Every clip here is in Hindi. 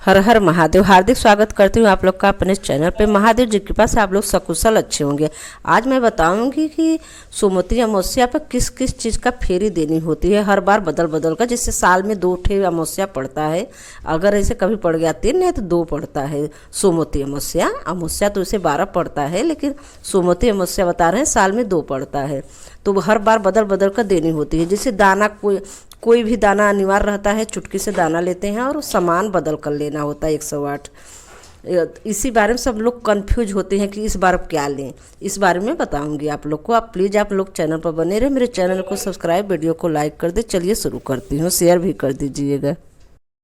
हर हर महादेव। हार्दिक स्वागत करती हूँ आप लोग का अपने चैनल पे। महादेव जी के पास आप लोग सकुशल अच्छे होंगे। आज मैं बताऊंगी कि सोमवती अमावस्या पर किस किस चीज़ का फेरी देनी होती है, हर बार बदल बदल कर। जैसे साल में 2 ठे अमावस्या पड़ता है, अगर ऐसे कभी पड़ गया 3 है तो 2 पड़ता है सोमवती अमावस्या। अमावस्या तो इसे 12 पड़ता है, लेकिन सोमवती अमावस्या बता रहे हैं साल में 2 पड़ता है, तो हर बार बदल बदल कर देनी होती है। जैसे दाना कोई भी दाना अनिवार्य रहता है, चुटकी से दाना लेते हैं और सामान बदल कर लेना होता है 108। इसी बारे में सब लोग कंफ्यूज होते हैं कि इस बार अब क्या लें। इस बारे में बताऊंगी आप लोग को। आप प्लीज़ आप लोग चैनल पर बने रहे, मेरे चैनल को सब्सक्राइब, वीडियो को लाइक कर दे। चलिए शुरू करती हूँ, शेयर भी कर दीजिएगा।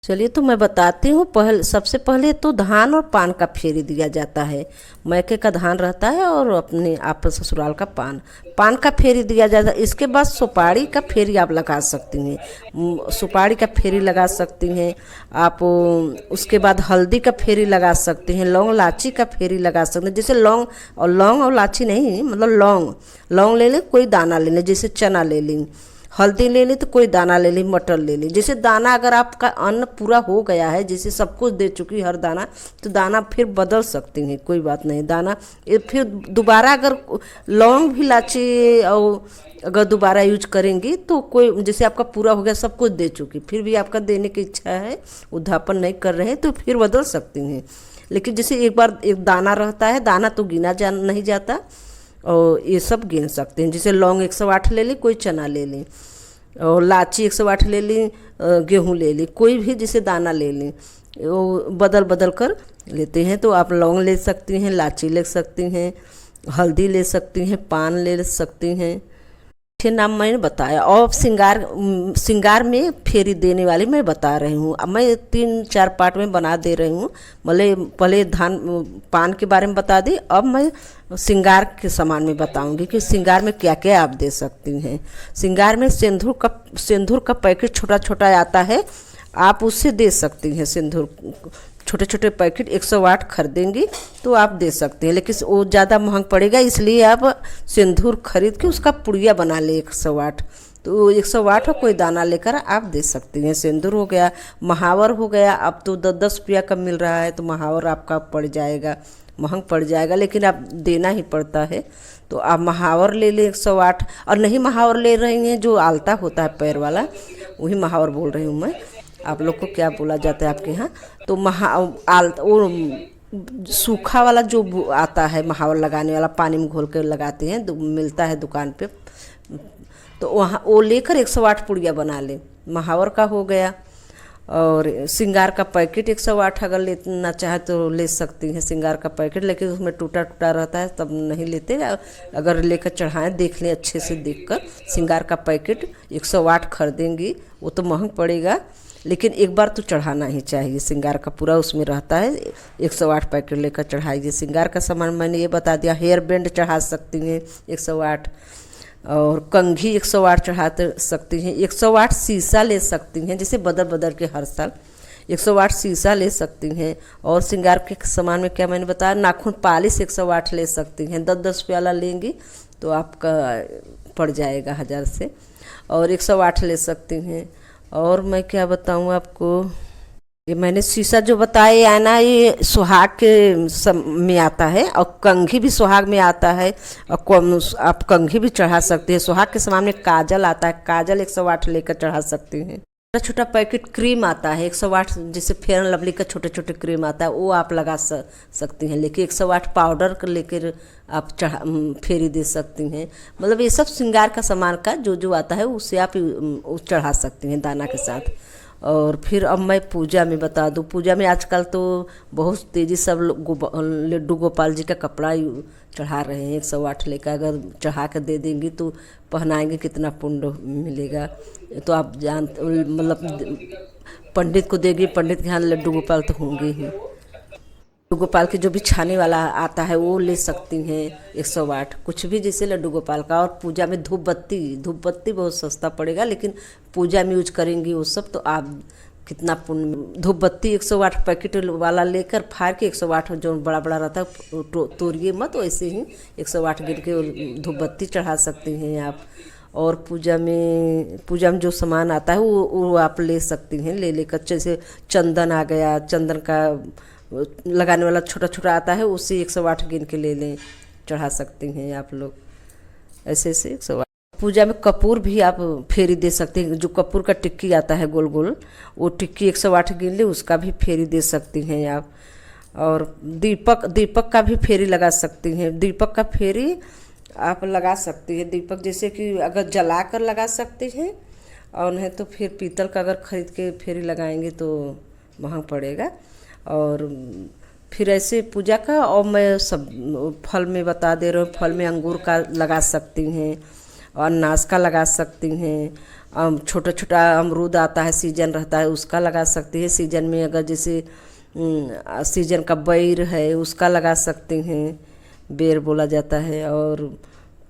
चलिए तो मैं बताती हूँ। सबसे पहले तो धान और पान का फेरी दिया जाता है। मैके का धान रहता है और अपने आप ससुराल का पान का फेरी दिया जाता है। इसके बाद सुपारी का फेरी आप लगा सकती हैं, सुपारी का फेरी लगा सकती हैं आप। उसके बाद हल्दी का फेरी लगा सकते हैं, लौंग लाची का फेरी लगा सकते हैं। जैसे लौंग और लाची नहीं, मतलब लौंग ले लें, कोई दाना ले लें, जैसे चना ले लें, हल्दी ले ली तो कोई दाना ले ली, मटर ले ली। जैसे दाना अगर आपका अन्न पूरा हो गया है, जैसे सब कुछ दे चुकी हर दाना, तो दाना फिर बदल सकती हैं, कोई बात नहीं। दाना फिर दोबारा अगर लौंग भी लाची और अगर दोबारा यूज करेंगी तो कोई, जैसे आपका पूरा हो गया, सब कुछ दे चुकी, फिर भी आपका देने की इच्छा है, उद्यापन नहीं कर रहे हैं, तो फिर बदल सकती हैं। लेकिन जैसे एक बार एक दाना रहता है, दाना तो गिना नहीं जाता, और ये सब गिन सकते हैं। जैसे लौंग 108 ले ली, कोई चना ले ली, और लाची 108 ले ली, गेहूँ ले ली, कोई भी जैसे दाना ले ली, वो बदल बदल कर लेते हैं। तो आप लौंग ले सकती हैं, लाची ले सकती हैं, हल्दी ले सकती हैं, पान ले सकती हैं। छह नाम मैंने बताया। और श्रृंगार में फेरी देने वाली मैं बता रही हूँ। अब मैं 3-4 पार्ट में बना दे रही हूँ। पहले पान के बारे में बता दी, अब मैं श्रृंगार के सामान में बताऊंगी कि श्रृंगार में क्या क्या आप दे सकती हैं। श्रृंगार में सिंदूर का पैकेट छोटा छोटा आता है, आप उससे दे सकती हैं। सिंदूर छोटे छोटे पैकेट 108 खरीदेंगी तो आप दे सकते हैं, लेकिन वो ज़्यादा महंग पड़ेगा, इसलिए आप सिंदूर खरीद के उसका पुड़िया बना ले 108। तो 108 कोई दाना लेकर आप दे सकती हैं। सिंदूर हो गया, महावर हो गया। अब तो 10-10 रुपया का मिल रहा है, तो महावर आपका पड़ जाएगा, महंग पड़ जाएगा, लेकिन आप देना ही पड़ता है। तो आप महावर ले लें 108। और नहीं महावर ले रही हैं, जो आलता होता है पैर वाला, वही महावर बोल रही हूँ मैं। आप लोग को क्या बोला जाता है आपके यहाँ? तो वो सूखा वाला जो आता है, महावर लगाने वाला, पानी में घोल कर लगाते हैं, मिलता है दुकान पे। तो वहाँ वो लेकर 108 पुड़िया बना ले, महावर का हो गया। और श्रृंगार का पैकेट 108 अगर लेना चाहे तो ले सकती हैं श्रृंगार का पैकेट, लेकिन उसमें टूटा टूटा रहता है, तब नहीं लेते। अगर लेकर चढ़ाएं, देख लें अच्छे से देखकर। श्रृंगार का पैकेट 108 खरीदेंगी, वो तो महंग पड़ेगा, लेकिन एक बार तो चढ़ाना ही चाहिए। श्रृंगार का पूरा उसमें रहता है, 108 पैकेट लेकर चढ़ाइए। श्रृंगार का सामान मैंने ये बता दिया। हेयर बैंड चढ़ा सकती हैं 108, और कंघी 108 चढ़ा सकती हैं। 108 शीशा ले सकती हैं, जैसे बदल बदल के हर साल 108 शीशा ले सकती हैं। और श्रृंगार के सामान में क्या मैंने बताया, नाखून पालिश 108 ले सकती हैं। 10-10 प्याला लेंगी तो आपका पड़ जाएगा 1000 से, और 108 ले सकती हैं। और मैं क्या बताऊँ आपको, ये मैंने शीशा जो बताया है ना, ये सुहाग के में आता है, और कंघी भी सुहाग में आता है, और आप कंघी भी चढ़ा सकते हैं। सुहाग के सामान में काजल आता है, काजल 108 लेकर चढ़ा सकते हैं। छोटा छोटा पैकेट क्रीम आता है 108, जैसे फेयर एंड लवली का छोटे छोटे क्रीम आता है, वो आप लगा सकती हैं। लेकिन 108 पाउडर लेकर आप फेरी दे सकती हैं। मतलब ये सब श्रृंगार का सामान का जो आता है, उससे आप चढ़ा सकती हैं दाना के साथ। और फिर अब मैं पूजा में बता दूं। पूजा में आजकल तो बहुत तेज़ी सब लड्डू गोपाल जी का कपड़ा चढ़ा रहे हैं 108 लेकर। अगर चढ़ा कर दे देंगी तो पहनाएंगे, कितना पुण्य मिलेगा। तो आप मतलब पंडित को देगी, पंडित के यहाँ लड्डू गोपाल तो होंगे ही। लड्डू गोपाल के जो भी छाने वाला आता है वो ले सकती हैं 108, कुछ भी, जैसे लड्डू गोपाल का। और पूजा में धूप बत्ती बहुत सस्ता पड़ेगा, लेकिन पूजा में यूज करेंगी वो सब, तो आप कितना पुण्य। धूप बत्ती 108 पैकेट वाला लेकर फाड़ के 108 जो बड़ा बड़ा रहता है तोड़िए मत, वैसे ही 108 गिर के धूप बत्ती चढ़ा सकती हैं आप। और पूजा में जो सामान आता है वो आप ले सकती हैं। ले लेकर जैसे चंदन आ गया, चंदन का लगाने वाला छोटा छोटा आता है, उसे 108 गिन के ले लें, चढ़ा सकती हैं आप लोग। ऐसे ऐसे 108। पूजा में कपूर भी आप फेरी दे सकते हैं। जो कपूर का टिक्की आता है गोल गोल, वो टिक्की 108 गिन ले, उसका भी फेरी दे सकती हैं आप। और दीपक का भी फेरी लगा सकती हैं। दीपक का फेरी आप लगा सकती हैं। दीपक जैसे कि अगर जला कर लगा सकती हैं, और नहीं तो फिर पीतल का अगर खरीद के फेरी लगाएंगे तो महंगा पड़ेगा। और फिर ऐसे पूजा का, और मैं सब फल में बता दे रही हूँ। फल में अंगूर का लगा सकती हैं, और अनानास का लगा सकती हैं। छोटा छोटा अमरूद आता है, सीजन रहता है, उसका लगा सकती हैं। सीजन में अगर जैसे सीजन का बेर है, उसका लगा सकती हैं, बेर बोला जाता है। और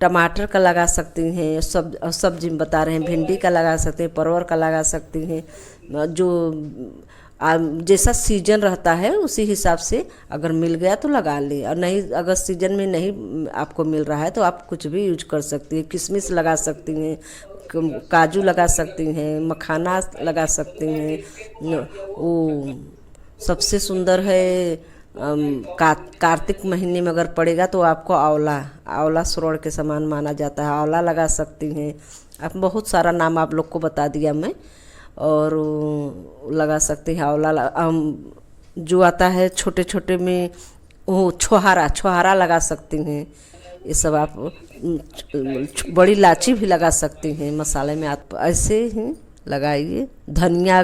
टमाटर का लगा सकती हैं। सब्जी में बता रहे हैं, भिंडी का लगा सकते हैं, परवल का लगा सकती हैं। जो जैसा सीजन रहता है उसी हिसाब से अगर मिल गया तो लगा ले, और नहीं अगर सीजन में नहीं आपको मिल रहा है तो आप कुछ भी यूज कर सकती हैं। किशमिश लगा सकती हैं, काजू लगा सकती हैं, मखाना लगा सकती हैं। वो सबसे सुंदर है कार्तिक महीने में अगर पड़ेगा तो आपको आंवला श्रवण के समान माना जाता है, आंवला लगा सकती हैं आप। बहुत सारा नाम आप लोग को बता दिया मैं। और लगा सकते हैं आंवला। जो आता है छोटे छोटे में, वो छोहारा लगा सकती हैं। ये सब आप बड़ी इलायची भी लगा सकती हैं मसाले में। आप ऐसे ही लगाइए। धनिया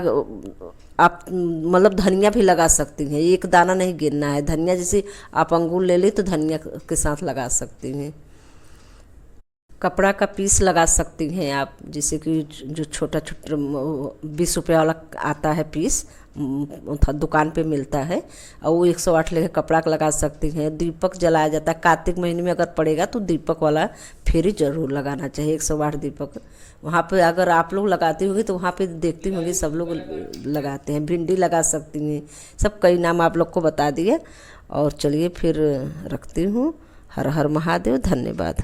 आप मतलब धनिया भी लगा सकती हैं, एक दाना नहीं गिनना है। धनिया जैसे आप अंगूर ले ली तो धनिया के साथ लगा सकती हैं। कपड़ा का पीस लगा सकती हैं आप, जैसे कि जो छोटा छोटा 20 रुपये वाला आता है पीस, दुकान पे मिलता है, और वो 108 लेकर कपड़ा का लगा सकती हैं। दीपक जलाया जाता है कार्तिक महीने में, अगर पड़ेगा तो दीपक वाला फेरी जरूर लगाना चाहिए। 108 दीपक वहाँ पे अगर आप लोग लगाती होंगी तो वहाँ पे देखती होंगी सब लोग लगाते हैं। भिंडी लगा सकती हैं। सब कई नाम आप लोग को बता दिए। और चलिए फिर रखती हूँ। हर हर महादेव। धन्यवाद।